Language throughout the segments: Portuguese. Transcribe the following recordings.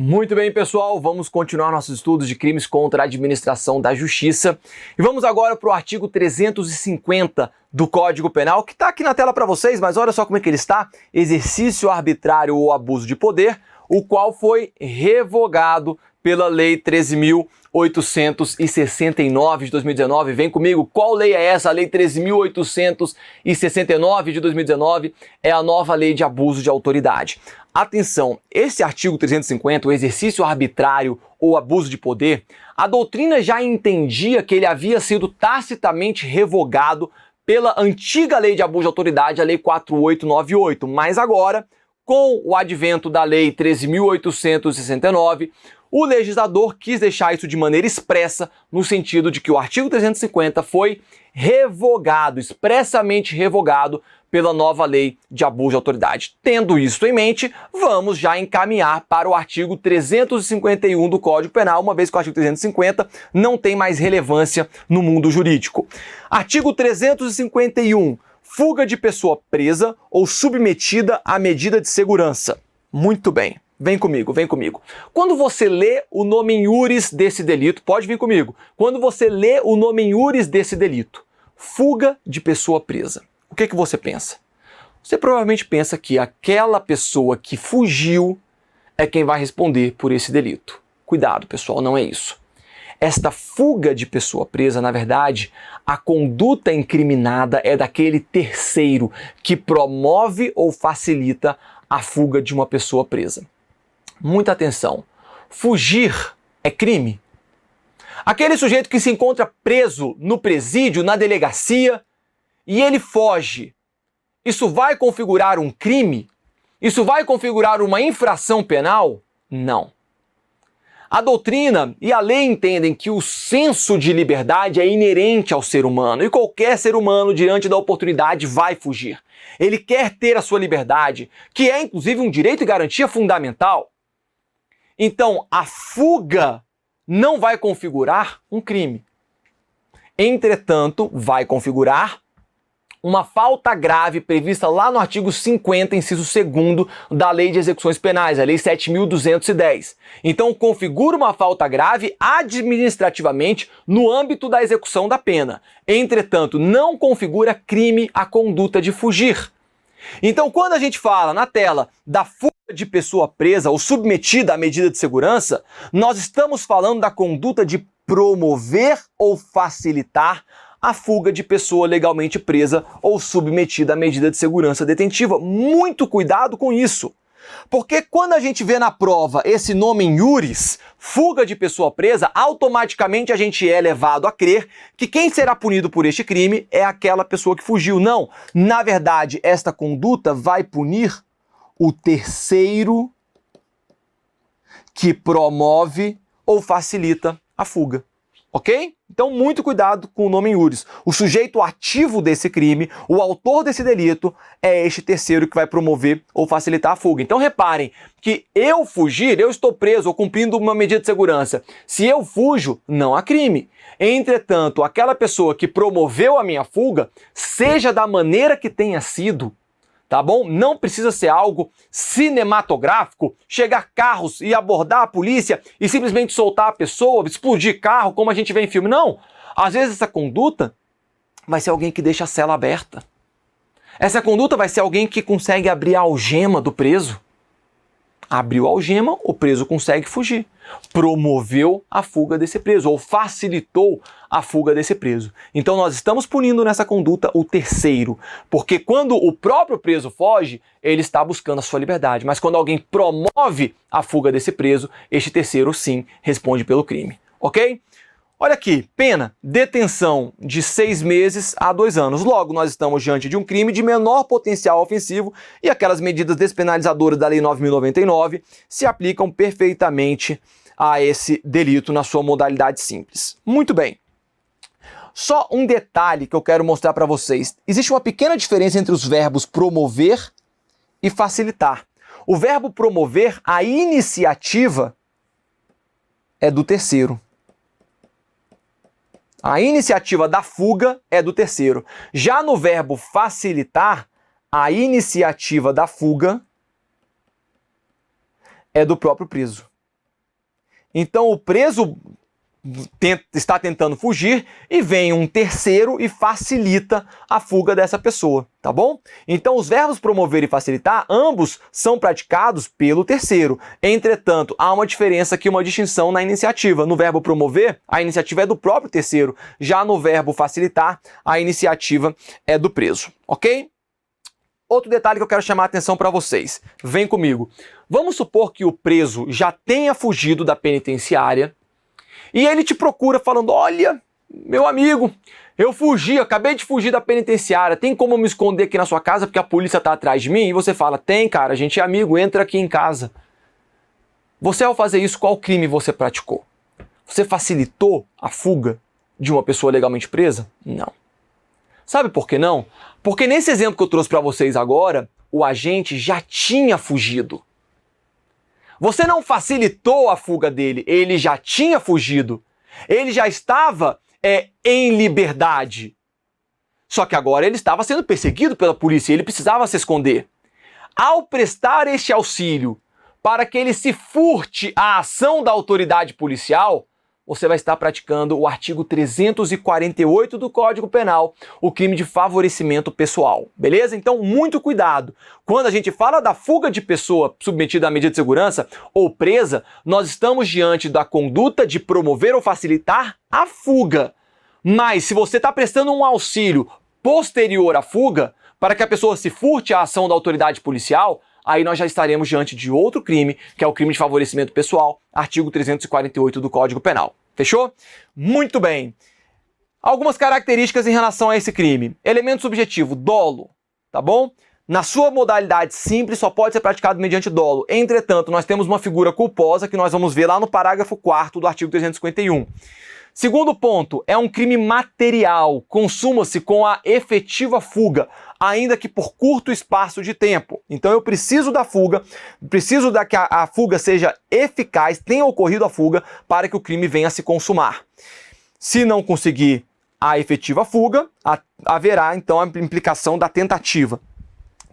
Muito bem, pessoal, vamos continuar nossos estudos de crimes contra a administração da justiça e vamos agora para o artigo 350 do Código Penal, que está aqui na tela para vocês, mas olha só como é que ele está: exercício arbitrário ou abuso de poder, o qual foi revogado pela Lei 13.869 de 2019. Vem comigo, qual lei é essa? A Lei 13.869 de 2019 é a nova lei de abuso de autoridade. Atenção, esse artigo 350, o exercício arbitrário ou abuso de poder, a doutrina já entendia que ele havia sido tacitamente revogado pela antiga lei de abuso de autoridade, a Lei 4898, mas agora, com o advento da Lei 13.869, o legislador quis deixar isso de maneira expressa, no sentido de que o artigo 350 foi revogado, expressamente revogado pela nova lei de abuso de autoridade. Tendo isso em mente, vamos já encaminhar para o artigo 351 do Código Penal, uma vez que o artigo 350 não tem mais relevância no mundo jurídico. Artigo 351. Fuga de pessoa presa ou submetida à medida de segurança. Muito bem. Vem comigo, vem comigo. Quando você lê o nome in iuris desse delito, pode vir comigo. Quando você lê o nome in iuris desse delito, fuga de pessoa presa, o que você pensa? Você provavelmente pensa que aquela pessoa que fugiu é quem vai responder por esse delito. Cuidado, pessoal, não é isso. Esta fuga de pessoa presa, na verdade, a conduta incriminada é daquele terceiro que promove ou facilita a fuga de uma pessoa presa. Muita atenção. Fugir é crime. Aquele sujeito que se encontra preso no presídio, na delegacia, e ele foge, isso vai configurar um crime? Isso vai configurar uma infração penal? Não. A doutrina e a lei entendem que o senso de liberdade é inerente ao ser humano, e qualquer ser humano, diante da oportunidade, vai fugir. Ele quer ter a sua liberdade, que é inclusive um direito e garantia fundamental. Então, a fuga não vai configurar um crime. Entretanto, vai configurar uma falta grave prevista lá no artigo 50, inciso 2º da Lei de Execuções Penais, a Lei 7.210. Então, configura uma falta grave administrativamente no âmbito da execução da pena. Entretanto, não configura crime a conduta de fugir. Então, quando a gente fala na tela da fuga de pessoa presa ou submetida à medida de segurança, nós estamos falando da conduta de promover ou facilitar a fuga de pessoa legalmente presa ou submetida à medida de segurança detentiva. Muito cuidado com isso, porque quando a gente vê na prova esse nome in iuris, fuga de pessoa presa, automaticamente a gente é levado a crer que quem será punido por este crime é aquela pessoa que fugiu. Não, na verdade, esta conduta vai punir o terceiro que promove ou facilita a fuga. Ok? Então, muito cuidado com o nome in iuris. O sujeito ativo desse crime, o autor desse delito, é este terceiro que vai promover ou facilitar a fuga. Então, reparem que eu fugir, eu estou preso ou cumprindo uma medida de segurança. Se eu fujo, não há crime. Entretanto, aquela pessoa que promoveu a minha fuga, seja da maneira que tenha sido, tá bom? Não precisa ser algo cinematográfico, chegar carros e abordar a polícia e simplesmente soltar a pessoa, explodir carro, como a gente vê em filme. Não! Às vezes essa conduta vai ser alguém que deixa a cela aberta. Essa conduta vai ser alguém que consegue abrir a algema do preso. Abriu a algema, o preso consegue fugir. Promoveu a fuga desse preso, ou facilitou a fuga desse preso. Então nós estamos punindo nessa conduta o terceiro, porque quando o próprio preso foge, ele está buscando a sua liberdade. Mas quando alguém promove a fuga desse preso, este terceiro sim responde pelo crime. Ok? Olha aqui, pena, detenção de 6 meses a 2 anos. Logo, nós estamos diante de um crime de menor potencial ofensivo e aquelas medidas despenalizadoras da Lei 9.099 se aplicam perfeitamente a esse delito na sua modalidade simples. Muito bem. Só um detalhe que eu quero mostrar para vocês. Existe uma pequena diferença entre os verbos promover e facilitar. O verbo promover, a iniciativa é do terceiro. A iniciativa da fuga é do terceiro. Já no verbo facilitar, a iniciativa da fuga é do próprio preso. Então o preso está tentando fugir e vem um terceiro e facilita a fuga dessa pessoa, tá bom? Então os verbos promover e facilitar, ambos são praticados pelo terceiro. Entretanto, há uma diferença aqui, uma distinção na iniciativa. No verbo promover, a iniciativa é do próprio terceiro. Já no verbo facilitar, a iniciativa é do preso, ok? Outro detalhe que eu quero chamar a atenção para vocês. Vem comigo. Vamos supor que o preso já tenha fugido da penitenciária e ele te procura falando: olha, meu amigo, eu fugi, acabei de fugir da penitenciária, tem como eu me esconder aqui na sua casa porque a polícia está atrás de mim? E você fala: tem, cara, a gente é amigo, entra aqui em casa. Você, ao fazer isso, qual crime você praticou? Você facilitou a fuga de uma pessoa legalmente presa? Não. Sabe por que não? Porque nesse exemplo que eu trouxe para vocês agora, o agente já tinha fugido. Você não facilitou a fuga dele, ele já tinha fugido. Ele já estava em liberdade. Só que agora ele estava sendo perseguido pela polícia e ele precisava se esconder. Ao prestar este auxílio para que ele se furte à ação da autoridade policial, você vai estar praticando o artigo 348 do Código Penal, o crime de favorecimento pessoal, beleza? Então, muito cuidado. Quando a gente fala da fuga de pessoa submetida à medida de segurança ou presa, nós estamos diante da conduta de promover ou facilitar a fuga. Mas, se você está prestando um auxílio posterior à fuga, para que a pessoa se furte à ação da autoridade policial, aí nós já estaremos diante de outro crime, que é o crime de favorecimento pessoal, artigo 348 do Código Penal. Fechou? Muito bem. Algumas características em relação a esse crime. Elemento subjetivo, dolo, tá bom? Na sua modalidade simples, só pode ser praticado mediante dolo. Entretanto, nós temos uma figura culposa que nós vamos ver lá no parágrafo 4º do artigo 351. Segundo ponto, é um crime material, consuma-se com a efetiva fuga, ainda que por curto espaço de tempo. Então eu preciso da fuga, preciso que a fuga seja eficaz, tenha ocorrido a fuga, para que o crime venha a se consumar. Se não conseguir a efetiva fuga, haverá então a implicação da tentativa.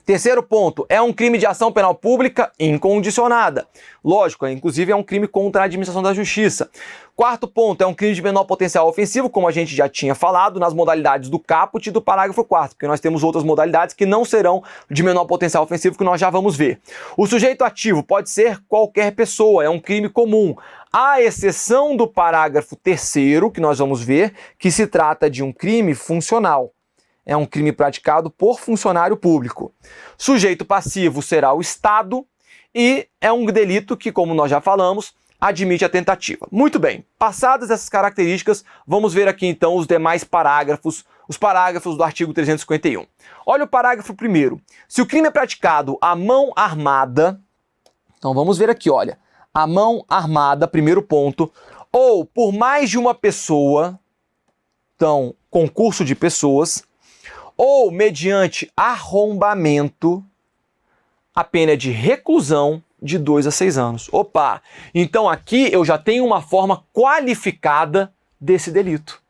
Terceiro ponto, é um crime de ação penal pública incondicionada. Lógico, inclusive é um crime contra a administração da justiça. Quarto ponto, é um crime de menor potencial ofensivo, como a gente já tinha falado, nas modalidades do caput e do parágrafo 4º, porque nós temos outras modalidades que não serão de menor potencial ofensivo, que nós já vamos ver. O sujeito ativo pode ser qualquer pessoa, é um crime comum, à exceção do parágrafo 3º, que nós vamos ver, que se trata de um crime funcional. É um crime praticado por funcionário público. Sujeito passivo será o Estado e é um delito que, como nós já falamos, admite a tentativa. Muito bem, passadas essas características, vamos ver aqui então os demais parágrafos, os parágrafos do artigo 351. Olha o parágrafo 1º. Se o crime é praticado à mão armada, então vamos ver aqui, olha, à mão armada, primeiro ponto, ou por mais de uma pessoa, então, concurso de pessoas, ou mediante arrombamento, a pena é de reclusão de 2 a 6 anos. Opa! Então aqui eu já tenho uma forma qualificada desse delito.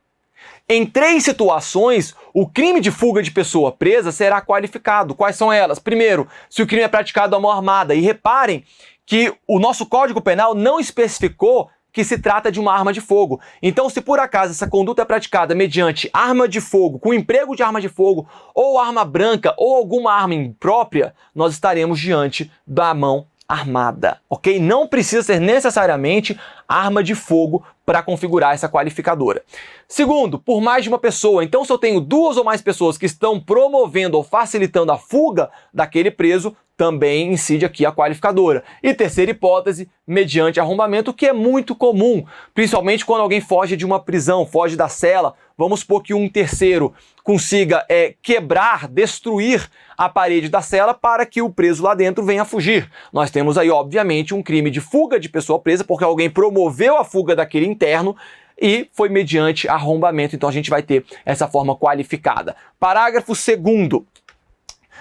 Em 3 situações, o crime de fuga de pessoa presa será qualificado. Quais são elas? Primeiro, se o crime é praticado à mão armada. E reparem que o nosso Código Penal não especificou que se trata de uma arma de fogo. Então, se por acaso essa conduta é praticada mediante arma de fogo, com emprego de arma de fogo, ou arma branca, ou alguma arma imprópria, nós estaremos diante da mão armada, ok? Não precisa ser necessariamente arma de fogo para configurar essa qualificadora. Segundo, por mais de uma pessoa. Então, se eu tenho 2 ou mais pessoas que estão promovendo ou facilitando a fuga daquele preso, também incide aqui a qualificadora. E terceira hipótese, mediante arrombamento, que é muito comum, principalmente quando alguém foge de uma prisão, foge da cela. Vamos supor que um terceiro consiga quebrar, destruir a parede da cela para que o preso lá dentro venha a fugir. Nós temos aí, obviamente, um crime de fuga de pessoa presa, porque alguém promoveu a fuga daquele interno e foi mediante arrombamento. Então a gente vai ter essa forma qualificada. Parágrafo 2º.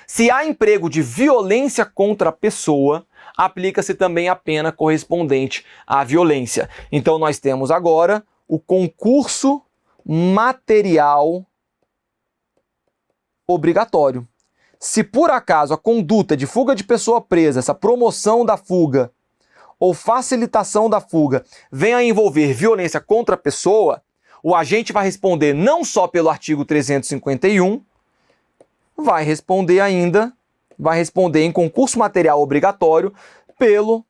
Se há emprego de violência contra a pessoa, aplica-se também a pena correspondente à violência. Então nós temos agora o concurso material obrigatório. Se por acaso a conduta de fuga de pessoa presa, essa promoção da fuga, ou facilitação da fuga venha a envolver violência contra a pessoa, o agente vai responder não só pelo artigo 351, vai responder em concurso material obrigatório pelo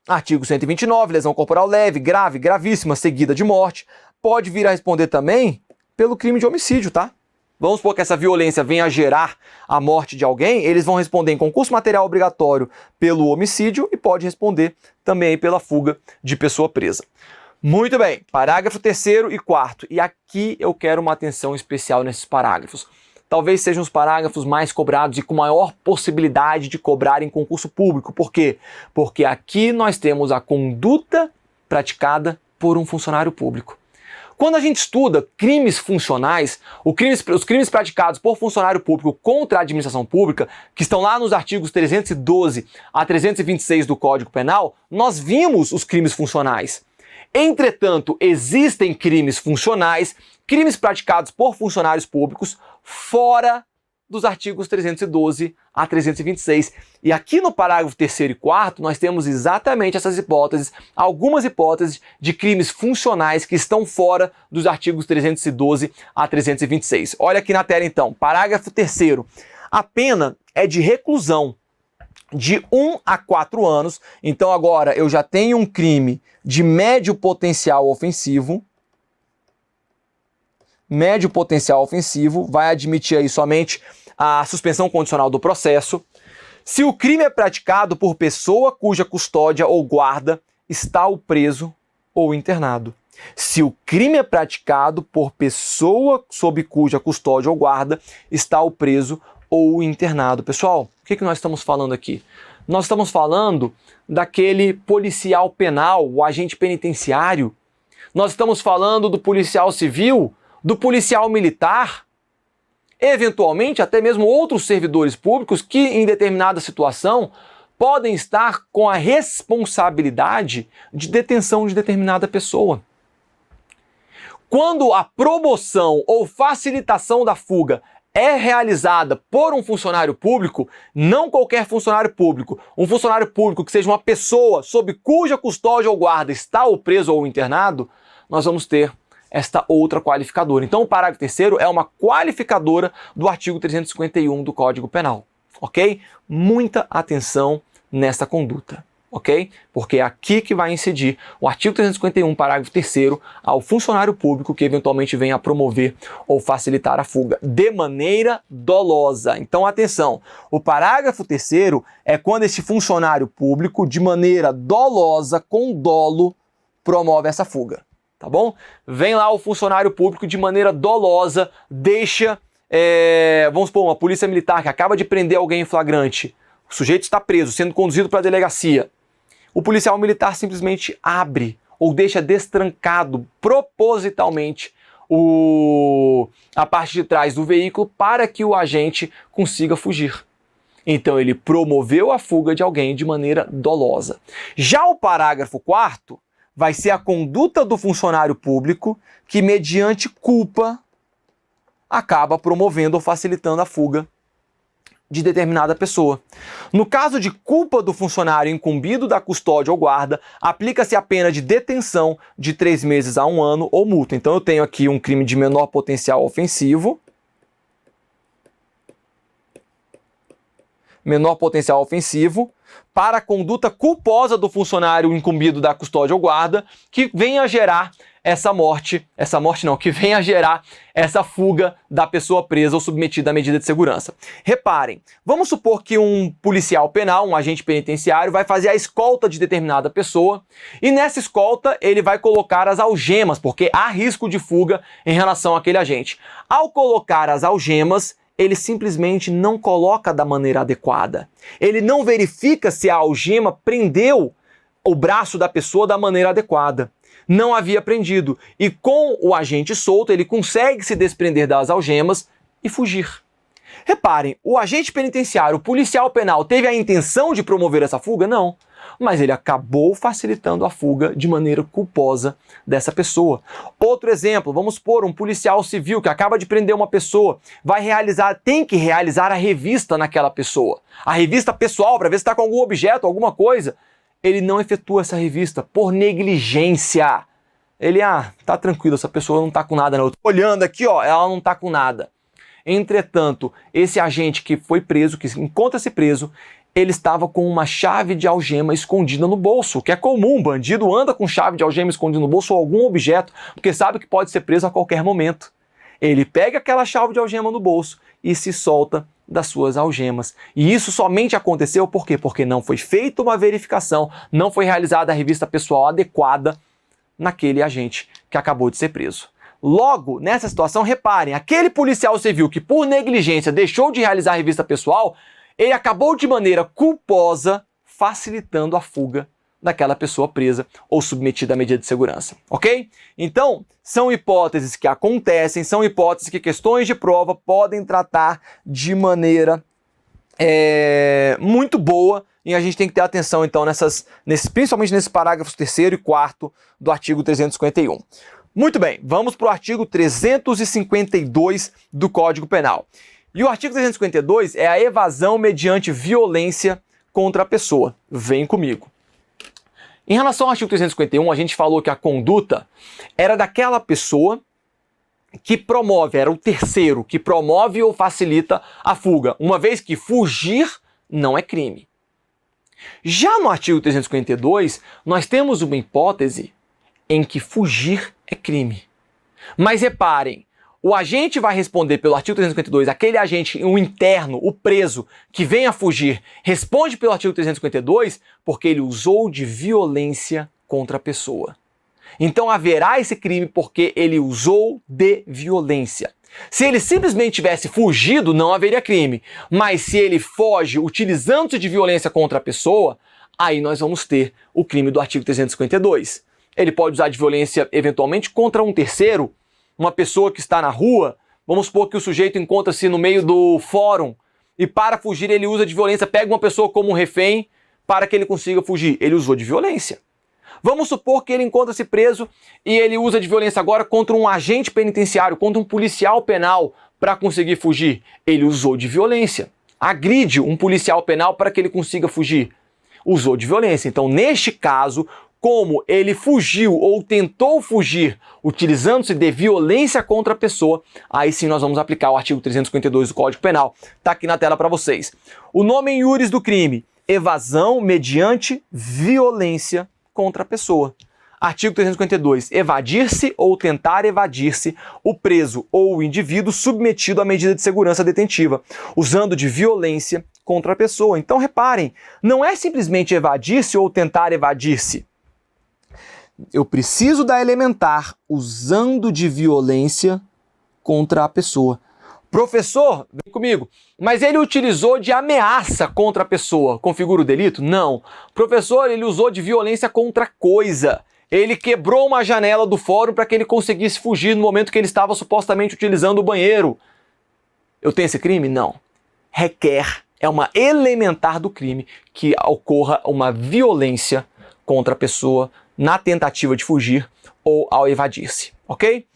artigo 129, lesão corporal leve, grave, gravíssima, seguida de morte. Pode vir a responder também pelo crime de homicídio, tá? Vamos supor que essa violência venha a gerar a morte de alguém, eles vão responder em concurso material obrigatório pelo homicídio e pode responder também pela fuga de pessoa presa. Muito bem, parágrafo 3º e 4º. E aqui eu quero uma atenção especial nesses parágrafos. Talvez sejam os parágrafos mais cobrados e com maior possibilidade de cobrar em concurso público. Por quê? Porque aqui nós temos a conduta praticada por um funcionário público. Quando a gente estuda crimes funcionais, os crimes praticados por funcionário público contra a administração pública, que estão lá nos artigos 312 a 326 do Código Penal, nós vimos os crimes funcionais. Entretanto, existem crimes funcionais, crimes praticados por funcionários públicos, fora dos artigos 312 a 326. E aqui no parágrafo 3º e 4º, nós temos exatamente essas hipóteses, algumas hipóteses de crimes funcionais que estão fora dos artigos 312 a 326. Olha aqui na tela então, parágrafo 3º. A pena é de reclusão de 1 a 4 anos. Então agora eu já tenho um crime de médio potencial ofensivo. Médio potencial ofensivo, vai admitir aí somente a suspensão condicional do processo. Se o crime é praticado por pessoa cuja custódia ou guarda está o preso ou internado. Se o crime é praticado por pessoa sob cuja custódia ou guarda está o preso ou o internado. Pessoal, o que nós estamos falando aqui? Nós estamos falando daquele policial penal, o agente penitenciário. Nós estamos falando do policial civil, do policial militar, eventualmente até mesmo outros servidores públicos que, em determinada situação, podem estar com a responsabilidade de detenção de determinada pessoa. Quando a promoção ou facilitação da fuga é realizada por um funcionário público, não qualquer funcionário público, um funcionário público que seja uma pessoa sob cuja custódia ou guarda está o preso ou internado, nós vamos ter esta outra qualificadora. Então o parágrafo 3º é uma qualificadora do artigo 351 do Código Penal, ok? Muita atenção nesta conduta, ok? Porque é aqui que vai incidir o artigo 351, parágrafo 3º, ao funcionário público que eventualmente venha a promover ou facilitar a fuga de maneira dolosa. Então atenção, o parágrafo 3º é quando este funcionário público, de maneira dolosa, com dolo, promove essa fuga. Tá bom? Vem lá o funcionário público de maneira dolosa, deixa, vamos supor, uma polícia militar que acaba de prender alguém em flagrante. O sujeito está preso, sendo conduzido para a delegacia. O policial militar simplesmente abre ou deixa destrancado propositalmente a parte de trás do veículo para que o agente consiga fugir. Então ele promoveu a fuga de alguém de maneira dolosa. Já o parágrafo 4º vai ser a conduta do funcionário público que, mediante culpa, acaba promovendo ou facilitando a fuga de determinada pessoa. No caso de culpa do funcionário incumbido da custódia ou guarda, aplica-se a pena de detenção de 3 meses a 1 ano ou multa. Então eu tenho aqui um crime de menor potencial ofensivo. Menor potencial ofensivo, para a conduta culposa do funcionário incumbido da custódia ou guarda, que venha a gerar que venha a gerar essa fuga da pessoa presa ou submetida à medida de segurança. Reparem, vamos supor que um policial penal, um agente penitenciário, vai fazer a escolta de determinada pessoa e nessa escolta ele vai colocar as algemas, porque há risco de fuga em relação àquele agente. Ao colocar as algemas, ele simplesmente não coloca da maneira adequada. Ele não verifica se a algema prendeu o braço da pessoa da maneira adequada. Não havia prendido. E com o agente solto, ele consegue se desprender das algemas e fugir. Reparem, o agente penitenciário, o policial penal, teve a intenção de promover essa fuga? Não. Mas ele acabou facilitando a fuga de maneira culposa dessa pessoa. Outro exemplo, vamos supor um policial civil que acaba de prender uma pessoa, tem que realizar a revista naquela pessoa. A revista pessoal, para ver se está com algum objeto, alguma coisa. ele não efetua essa revista por negligência. Ele, tá tranquilo, essa pessoa não tá com nada não. Eu tô olhando aqui, ela não tá com nada. Entretanto, esse agente que foi preso, que encontra-se preso, ele estava com uma chave de algema escondida no bolso, que é comum, bandido anda com chave de algema escondida no bolso ou algum objeto, porque sabe que pode ser preso a qualquer momento. Ele pega aquela chave de algema no bolso e se solta das suas algemas. E isso somente aconteceu por quê? Porque não foi feita uma verificação, não foi realizada a revista pessoal adequada naquele agente que acabou de ser preso. Logo, nessa situação, reparem, aquele policial civil que por negligência deixou de realizar a revista pessoal, ele acabou de maneira culposa facilitando a fuga daquela pessoa presa ou submetida à medida de segurança, ok? Então, são hipóteses que acontecem, são hipóteses que questões de prova podem tratar de maneira muito boa, e a gente tem que ter atenção, então, principalmente nesses parágrafos 3º e 4º do artigo 351. Muito bem, vamos para o artigo 352 do Código Penal. E o artigo 352 é a evasão mediante violência contra a pessoa. Vem comigo. Em relação ao artigo 351, a gente falou que a conduta era daquela pessoa que promove, era o terceiro, que promove ou facilita a fuga, uma vez que fugir não é crime. Já no artigo 352, nós temos uma hipótese em que fugir é crime. Mas reparem, o agente vai responder pelo artigo 352, aquele agente, o interno, o preso, que vem a fugir, responde pelo artigo 352 porque ele usou de violência contra a pessoa. Então haverá esse crime porque ele usou de violência. Se ele simplesmente tivesse fugido, não haveria crime. Mas se ele foge utilizando-se de violência contra a pessoa, aí nós vamos ter o crime do artigo 352. Ele pode usar de violência eventualmente contra um terceiro, uma pessoa que está na rua. Vamos supor que o sujeito encontra-se no meio do fórum e para fugir ele usa de violência, pega uma pessoa como um refém para que ele consiga fugir. Ele usou de violência. Vamos supor que ele encontra-se preso e ele usa de violência agora contra um agente penitenciário, contra um policial penal para conseguir fugir. Ele usou de violência. Agride um policial penal para que ele consiga fugir. Usou de violência. Então, neste caso, como ele fugiu ou tentou fugir utilizando-se de violência contra a pessoa, aí sim nós vamos aplicar o artigo 352 do Código Penal. Está aqui na tela para vocês. O nome em iuris do crime, evasão mediante violência contra a pessoa. Artigo 352, evadir-se ou tentar evadir-se o preso ou o indivíduo submetido à medida de segurança detentiva, usando de violência contra a pessoa. Então reparem, não é simplesmente evadir-se ou tentar evadir-se. Eu preciso da elementar usando de violência contra a pessoa. Professor, vem comigo, mas ele utilizou de ameaça contra a pessoa. Configura o delito? Não. Professor, ele usou de violência contra a coisa. Ele quebrou uma janela do fórum para que ele conseguisse fugir no momento que ele estava supostamente utilizando o banheiro. Eu tenho esse crime? Não. Requer, é uma elementar do crime que ocorra uma violência contra a pessoa na tentativa de fugir ou ao evadir-se, ok?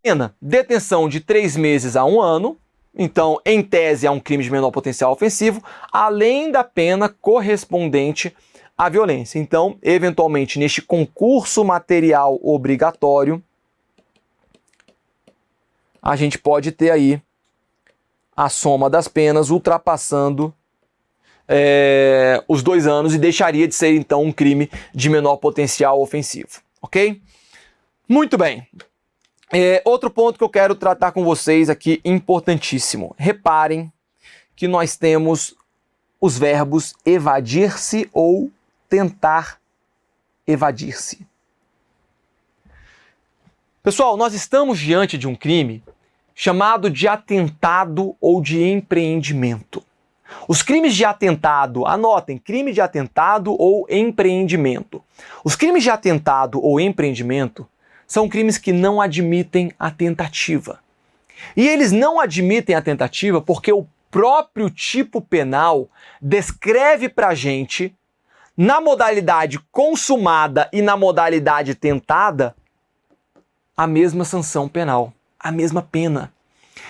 Pena, detenção de 3 meses a 1 ano, então, em tese, é um crime de menor potencial ofensivo, além da pena correspondente à violência. Então, eventualmente, neste concurso material obrigatório, a gente pode ter aí a soma das penas ultrapassando os 2 anos e deixaria de ser, então, um crime de menor potencial ofensivo, ok? Muito bem. Outro ponto que eu quero tratar com vocês aqui, importantíssimo. Reparem que nós temos os verbos evadir-se ou tentar evadir-se. Pessoal, nós estamos diante de um crime chamado de atentado ou de empreendimento. Os crimes de atentado, anotem, crime de atentado ou empreendimento. Os crimes de atentado ou empreendimento são crimes que não admitem a tentativa. E eles não admitem a tentativa porque o próprio tipo penal descreve pra gente, na modalidade consumada e na modalidade tentada, a mesma sanção penal, a mesma pena.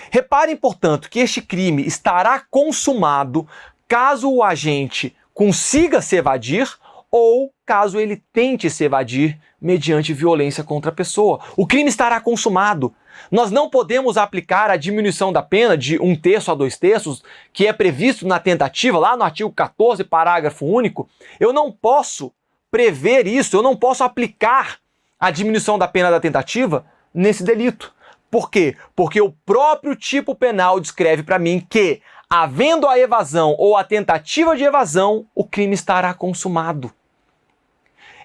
Reparem, portanto, que este crime estará consumado caso o agente consiga se evadir ou caso ele tente se evadir mediante violência contra a pessoa. O crime estará consumado. Nós não podemos aplicar a diminuição da pena de 1/3 a 2/3, que é previsto na tentativa, lá no artigo 14, parágrafo único. Eu não posso prever isso, eu não posso aplicar a diminuição da pena da tentativa nesse delito. Por quê? Porque o próprio tipo penal descreve para mim que, havendo a evasão ou a tentativa de evasão, o crime estará consumado.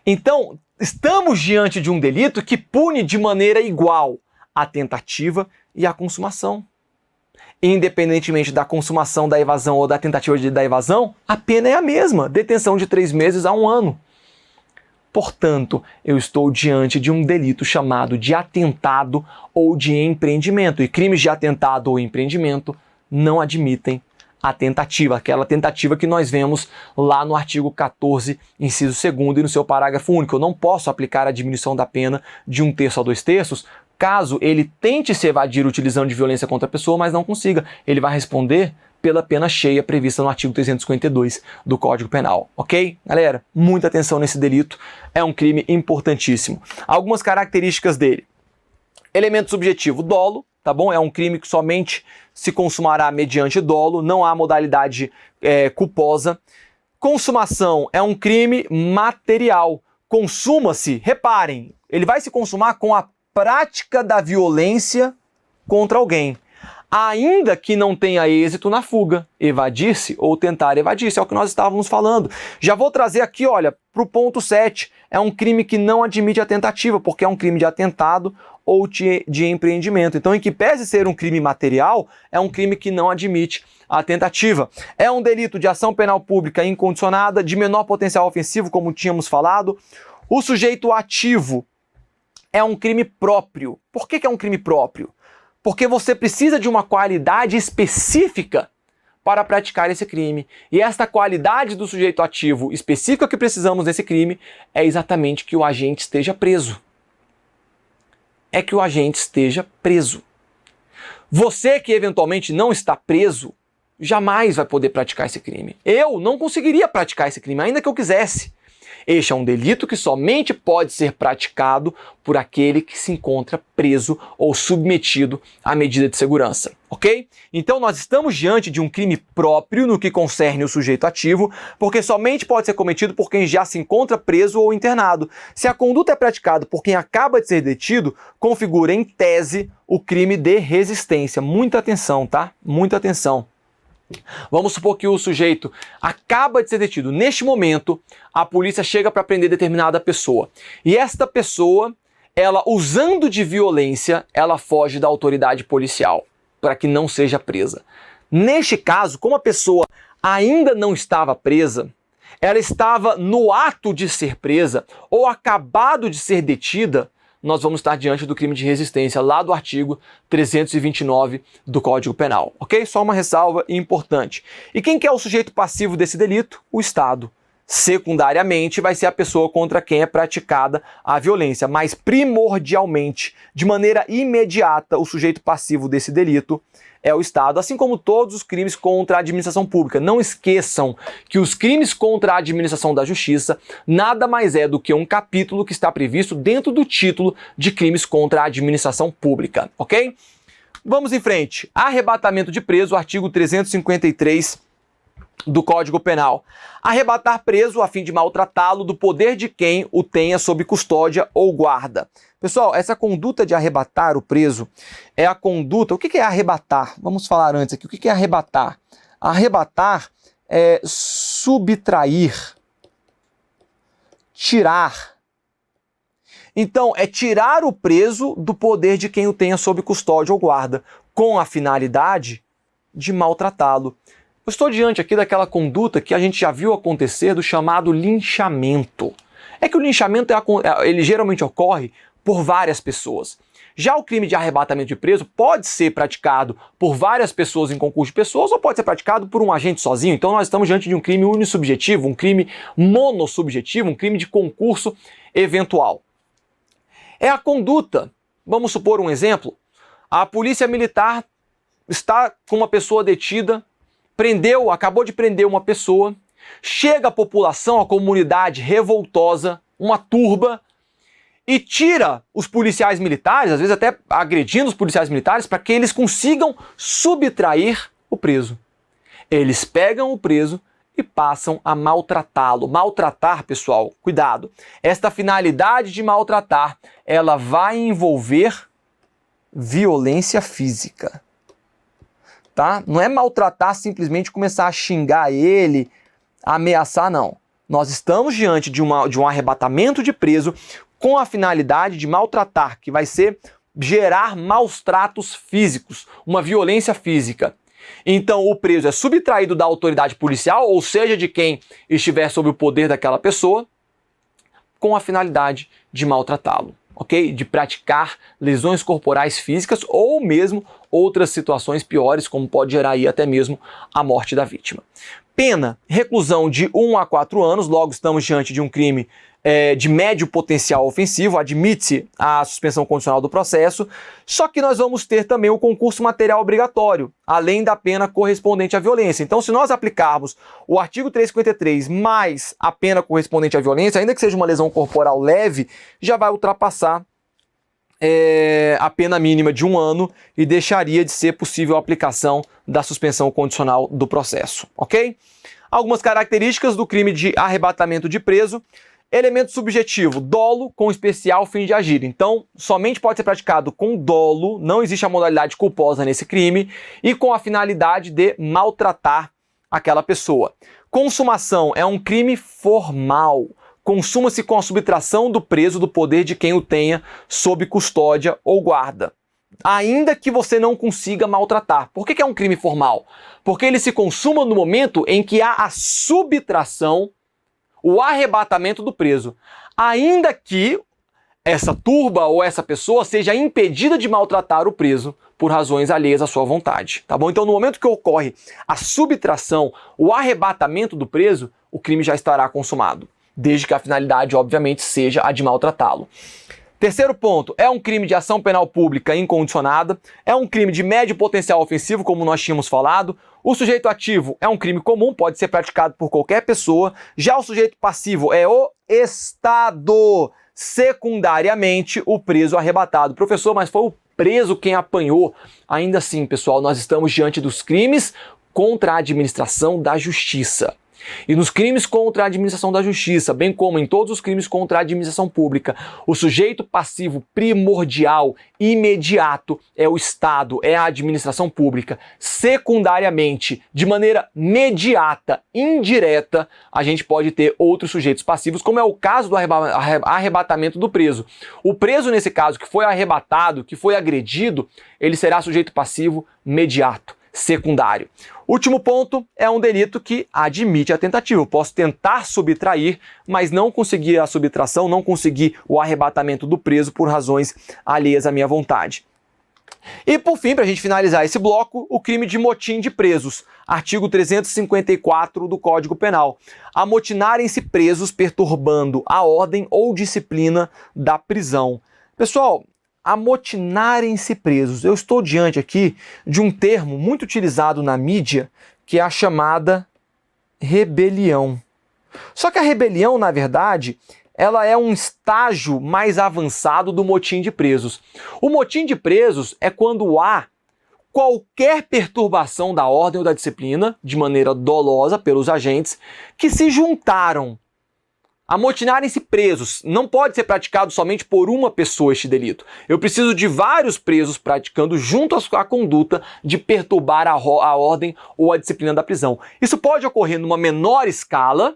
Então, estamos diante de um delito que pune de maneira igual a tentativa e a consumação. Independentemente da consumação da evasão ou da tentativa da evasão, a pena é a mesma, detenção de 3 meses a 1 ano. Portanto, eu estou diante de um delito chamado de atentado ou de empreendimento. E crimes de atentado ou empreendimento não admitem a tentativa, aquela tentativa que nós vemos lá no artigo 14, inciso 2º e no seu parágrafo único. Eu não posso aplicar a diminuição da pena de 1/3 a 2/3, caso ele tente se evadir utilizando de violência contra a pessoa, mas não consiga. Ele vai responder pela pena cheia prevista no artigo 352 do Código Penal, ok? Galera, muita atenção nesse delito, é um crime importantíssimo. Algumas características dele. Elemento subjetivo, dolo, tá bom? É um crime que somente se consumará mediante dolo, não há modalidade culposa. Consumação é um crime material. Consuma-se, reparem, ele vai se consumar com a prática da violência contra alguém, ainda que não tenha êxito na fuga, evadir-se ou tentar evadir-se, é o que nós estávamos falando. Já vou trazer aqui, olha, para o ponto 7, é um crime que não admite a tentativa, porque é um crime de atentado ou de empreendimento. Então, em que pese ser um crime material, é um crime que não admite a tentativa. É um delito de ação penal pública incondicionada, de menor potencial ofensivo, como tínhamos falado. O sujeito ativo é um crime próprio. Por que é um crime próprio? Porque você precisa de uma qualidade específica para praticar esse crime. E esta qualidade do sujeito ativo específica que precisamos nesse crime é exatamente que o agente esteja preso. É que o agente esteja preso. Você que eventualmente não está preso, jamais vai poder praticar esse crime. Eu não conseguiria praticar esse crime, ainda que eu quisesse. Este é um delito que somente pode ser praticado por aquele que se encontra preso ou submetido à medida de segurança, ok? Então nós estamos diante de um crime próprio no que concerne o sujeito ativo, porque somente pode ser cometido por quem já se encontra preso ou internado. Se a conduta é praticada por quem acaba de ser detido, configura em tese o crime de resistência. Muita atenção, tá? Muita atenção. Vamos supor que o sujeito acaba de ser detido. Neste momento, a polícia chega para prender determinada pessoa. E esta pessoa, ela usando de violência, ela foge da autoridade policial para que não seja presa. Neste caso, como a pessoa ainda não estava presa, ela estava no ato de ser presa ou acabado de ser detida, nós vamos estar diante do crime de resistência, lá do artigo 329 do Código Penal, ok? Só uma ressalva importante. E quem que é o sujeito passivo desse delito? O Estado. Secundariamente, vai ser a pessoa contra quem é praticada a violência, mas primordialmente, de maneira imediata, o sujeito passivo desse delito é o Estado, assim como todos os crimes contra a administração pública. Não esqueçam que os crimes contra a administração da justiça nada mais é do que um capítulo que está previsto dentro do título de crimes contra a administração pública, ok? Vamos em frente. Arrebatamento de preso, artigo 353 do Código Penal. Arrebatar preso a fim de maltratá-lo do poder de quem o tenha sob custódia ou guarda. Pessoal, essa conduta de arrebatar o preso é a conduta... O que é arrebatar? Vamos falar antes aqui. O que é arrebatar? Arrebatar é subtrair, tirar. Então, é tirar o preso do poder de quem o tenha sob custódia ou guarda, com a finalidade de maltratá-lo. Eu estou diante aqui daquela conduta que a gente já viu acontecer do chamado linchamento. É que o linchamento ele geralmente ocorre por várias pessoas. Já o crime de arrebatamento de preso pode ser praticado por várias pessoas em concurso de pessoas ou pode ser praticado por um agente sozinho. Então nós estamos diante de um crime unissubjetivo, um crime monossubjetivo, um crime de concurso eventual. É a conduta. Vamos supor um exemplo. A polícia militar está com uma pessoa detida, acabou de prender uma pessoa chega a população, a comunidade revoltosa, uma turba, e tira os policiais militares, às vezes até agredindo os policiais militares, para que eles consigam subtrair o preso. Eles pegam o preso e passam a maltratá-lo. Maltratar, pessoal, cuidado. Esta finalidade de maltratar, ela vai envolver violência física. Tá? Não é maltratar simplesmente começar a xingar ele, ameaçar, não. Nós estamos diante de um arrebatamento de preso com a finalidade de maltratar, que vai ser gerar maus tratos físicos, uma violência física. Então o preso é subtraído da autoridade policial, ou seja, de quem estiver sob o poder daquela pessoa, com a finalidade de maltratá-lo, ok? De praticar lesões corporais físicas ou mesmo outras situações piores, como pode gerar aí até mesmo a morte da vítima. Pena, reclusão de 1 a 4 anos, logo estamos diante de um crime de médio potencial ofensivo, admite-se a suspensão condicional do processo, só que nós vamos ter também o concurso material obrigatório, além da pena correspondente à violência. Então, se nós aplicarmos o artigo 353 mais a pena correspondente à violência, ainda que seja uma lesão corporal leve, já vai ultrapassar a pena mínima de 1 ano e deixaria de ser possível a aplicação da suspensão condicional do processo, ok? Algumas características do crime de arrebatamento de preso. Elemento subjetivo, dolo com especial fim de agir. Então, somente pode ser praticado com dolo, não existe a modalidade culposa nesse crime, e com a finalidade de maltratar aquela pessoa. Consumação é um crime formal. Consuma-se com a subtração do preso do poder de quem o tenha sob custódia ou guarda, ainda que você não consiga maltratar. Por que é um crime formal? Porque ele se consuma no momento em que há a subtração, o arrebatamento do preso, ainda que essa turba ou essa pessoa seja impedida de maltratar o preso por razões alheias à sua vontade, tá bom? Então, no momento que ocorre a subtração, o arrebatamento do preso, o crime já estará consumado, desde que a finalidade, obviamente, seja a de maltratá-lo. Terceiro ponto, é um crime de ação penal pública incondicionada, é um crime de médio potencial ofensivo, como nós tínhamos falado. O sujeito ativo é um crime comum, pode ser praticado por qualquer pessoa. Já o sujeito passivo é o Estado, secundariamente o preso arrebatado. Professor, mas foi o preso quem apanhou. Ainda assim, pessoal, nós estamos diante dos crimes contra a administração da justiça. E nos crimes contra a administração da justiça, bem como em todos os crimes contra a administração pública, o sujeito passivo primordial, imediato, é o Estado, é a administração pública. Secundariamente, de maneira mediata, indireta, a gente pode ter outros sujeitos passivos, como é o caso do arrebatamento do preso. O preso, nesse caso, que foi arrebatado, que foi agredido, ele será sujeito passivo mediato, secundário. Último ponto, é um delito que admite a tentativa. Eu posso tentar subtrair, mas não conseguir a subtração, não conseguir o arrebatamento do preso por razões alheias à minha vontade. E por fim, para a gente finalizar esse bloco, o crime de motim de presos, artigo 354 do Código Penal. Amotinarem-se presos perturbando a ordem ou disciplina da prisão. Pessoal, amotinarem-se presos. Eu estou diante aqui de um termo muito utilizado na mídia, que é a chamada rebelião. Só que a rebelião, na verdade, ela é um estágio mais avançado do motim de presos. O motim de presos é quando há qualquer perturbação da ordem ou da disciplina, de maneira dolosa pelos agentes, que se juntaram. Amotinarem-se presos. Não pode ser praticado somente por uma pessoa este delito. Eu preciso de vários presos praticando junto à conduta de perturbar a ordem ou a disciplina da prisão. Isso pode ocorrer numa menor escala,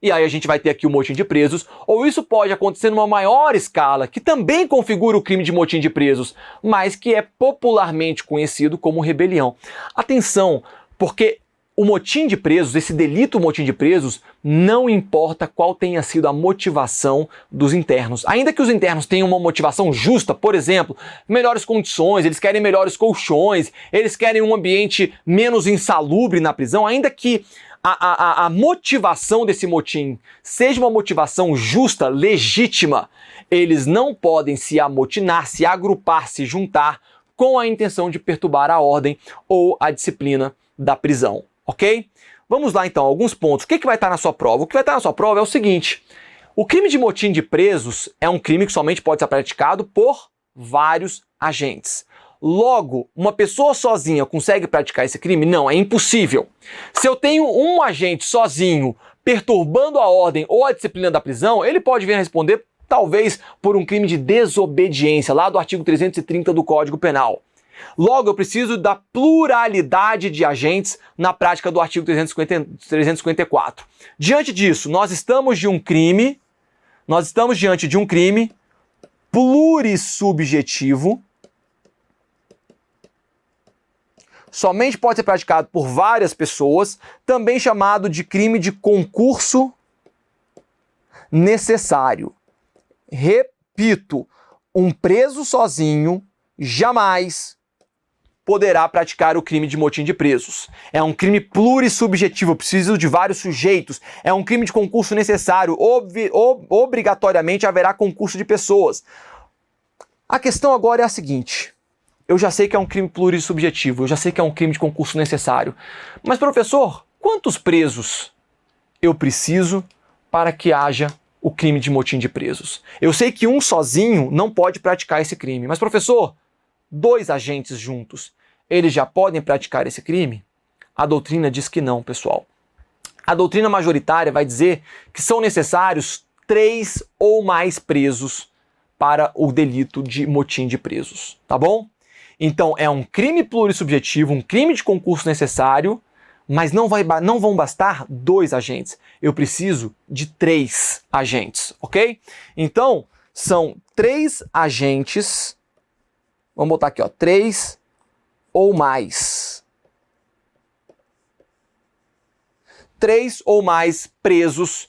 e aí a gente vai ter aqui o motim de presos, ou isso pode acontecer numa maior escala, que também configura o crime de motim de presos, mas que é popularmente conhecido como rebelião. Atenção, porque o motim de presos, esse delito motim de presos, não importa qual tenha sido a motivação dos internos. Ainda que os internos tenham uma motivação justa, por exemplo, melhores condições, eles querem melhores colchões, eles querem um ambiente menos insalubre na prisão, ainda que a motivação desse motim seja uma motivação justa, legítima, eles não podem se amotinar, se agrupar, se juntar com a intenção de perturbar a ordem ou a disciplina da prisão. Ok? Vamos lá então, alguns pontos. O que vai estar na sua prova? O que vai estar na sua prova é o seguinte: o crime de motim de presos é um crime que somente pode ser praticado por vários agentes. Logo, uma pessoa sozinha consegue praticar esse crime? Não, é impossível. Se eu tenho um agente sozinho perturbando a ordem ou a disciplina da prisão, ele pode vir a responder talvez por um crime de desobediência, lá do artigo 330 do Código Penal. Logo, eu preciso da pluralidade de agentes na prática do artigo 354. Diante disso, nós estamos diante de um crime plurissubjetivo, somente pode ser praticado por várias pessoas, também chamado de crime de concurso necessário. Repito, um preso sozinho jamais poderá praticar o crime de motim de presos. É um crime plurissubjetivo, eu preciso de vários sujeitos. É um crime de concurso necessário, obrigatoriamente haverá concurso de pessoas. A questão agora é a seguinte: eu já sei que é um crime plurissubjetivo, eu já sei que é um crime de concurso necessário, mas professor, quantos presos eu preciso para que haja o crime de motim de presos? Eu sei que um sozinho não pode praticar esse crime, mas professor, 2 agentes juntos, eles já podem praticar esse crime? A doutrina diz que não, pessoal. A doutrina majoritária vai dizer que são necessários 3 ou mais presos para o delito de motim de presos, tá bom? Então é um crime plurissubjetivo, um crime de concurso necessário, mas não vão bastar 2 agentes. Eu preciso de 3 agentes, ok? Então são 3 agentes. Vamos botar aqui, ó, 3 ou mais. 3 ou mais presos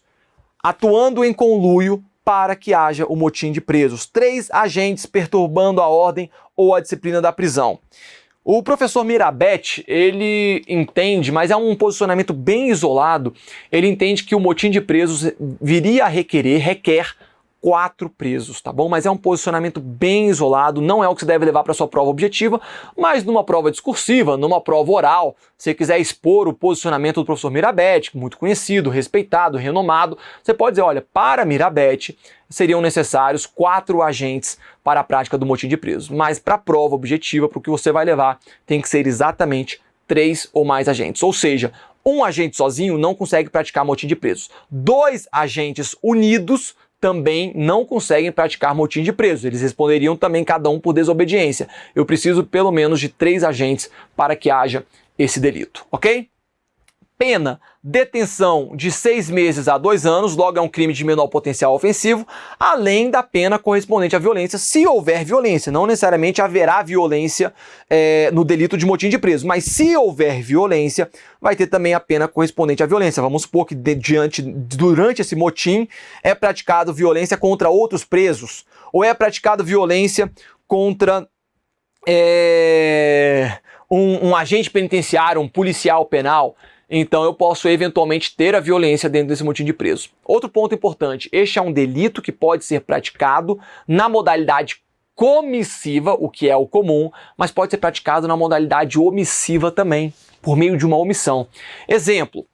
atuando em conluio para que haja o motim de presos. 3 agentes perturbando a ordem ou a disciplina da prisão. O professor Mirabete, ele entende, mas é um posicionamento bem isolado, ele entende que o motim de presos requer 4 presos, tá bom? Mas é um posicionamento bem isolado, não é o que você deve levar para sua prova objetiva, mas numa prova discursiva, numa prova oral, se você quiser expor o posicionamento do professor Mirabete, muito conhecido, respeitado, renomado, você pode dizer, olha, para Mirabete seriam necessários 4 agentes para a prática do motim de presos, mas para a prova objetiva, para o que você vai levar, tem que ser exatamente 3 ou mais agentes, ou seja, um agente sozinho não consegue praticar motim de presos. 2 agentes unidos também não conseguem praticar motim de presos. Eles responderiam também cada um por desobediência. Eu preciso pelo menos de 3 agentes para que haja esse delito, ok? Pena, detenção de 6 meses a 2 anos, logo é um crime de menor potencial ofensivo, além da pena correspondente à violência, se houver violência. Não necessariamente haverá violência no delito de motim de preso, mas se houver violência, vai ter também a pena correspondente à violência. Vamos supor que durante esse motim é praticado violência contra outros presos, ou é praticado violência contra um agente penitenciário, um policial penal. Então eu posso eventualmente ter a violência dentro desse motim de preso. Outro ponto importante, este é um delito que pode ser praticado na modalidade comissiva, o que é o comum, mas pode ser praticado na modalidade omissiva também, por meio de uma omissão. Exemplo,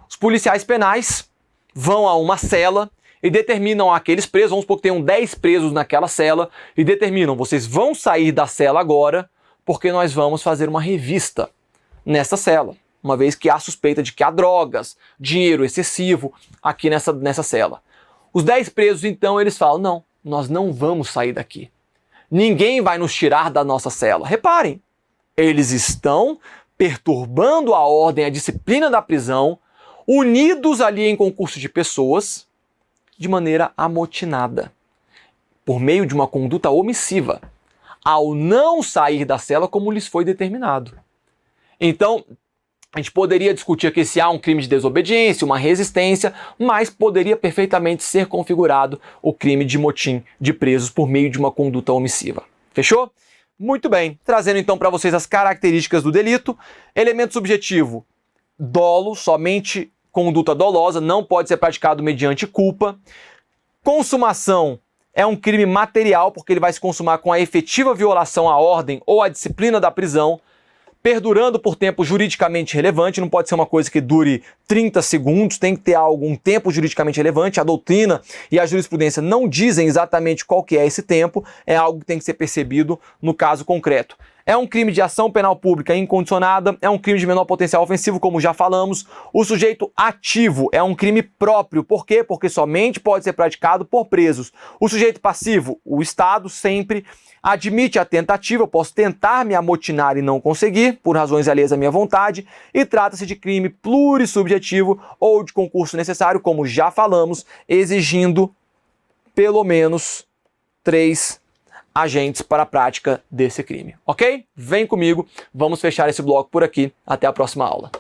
os policiais penais vão a uma cela e determinam aqueles presos, vamos supor que tenham 10 presos naquela cela, e determinam, vocês vão sair da cela agora, porque nós vamos fazer uma revista nessa cela, uma vez que há suspeita de que há drogas, dinheiro excessivo aqui nessa cela. Os 10 presos, então, eles falam, não, nós não vamos sair daqui. Ninguém vai nos tirar da nossa cela. Reparem, eles estão perturbando a ordem, a disciplina da prisão, unidos ali em concurso de pessoas, de maneira amotinada, por meio de uma conduta omissiva, ao não sair da cela como lhes foi determinado. Então, a gente poderia discutir aqui se há um crime de desobediência, uma resistência, mas poderia perfeitamente ser configurado o crime de motim de presos por meio de uma conduta omissiva. Fechou? Muito bem. Trazendo então para vocês as características do delito. Elemento subjetivo, dolo, somente conduta dolosa, não pode ser praticado mediante culpa. Consumação é um crime material, porque ele vai se consumar com a efetiva violação à ordem ou à disciplina da prisão. perdurando por tempo juridicamente relevante, não pode ser uma coisa que dure 30 segundos, tem que ter algum tempo juridicamente relevante. A doutrina e a jurisprudência não dizem exatamente qual que é esse tempo, é algo que tem que ser percebido no caso concreto. É um crime de ação penal pública incondicionada, é um crime de menor potencial ofensivo, como já falamos. O sujeito ativo é um crime próprio. Por quê? Porque somente pode ser praticado por presos. O sujeito passivo, o Estado sempre admite a tentativa, eu posso tentar me amotinar e não conseguir, por razões alheias à minha vontade, e trata-se de crime plurissubjetivo ou de concurso necessário, como já falamos, exigindo pelo menos 3 agentes para a prática desse crime, ok? Vem comigo, vamos fechar esse bloco por aqui. Até a próxima aula.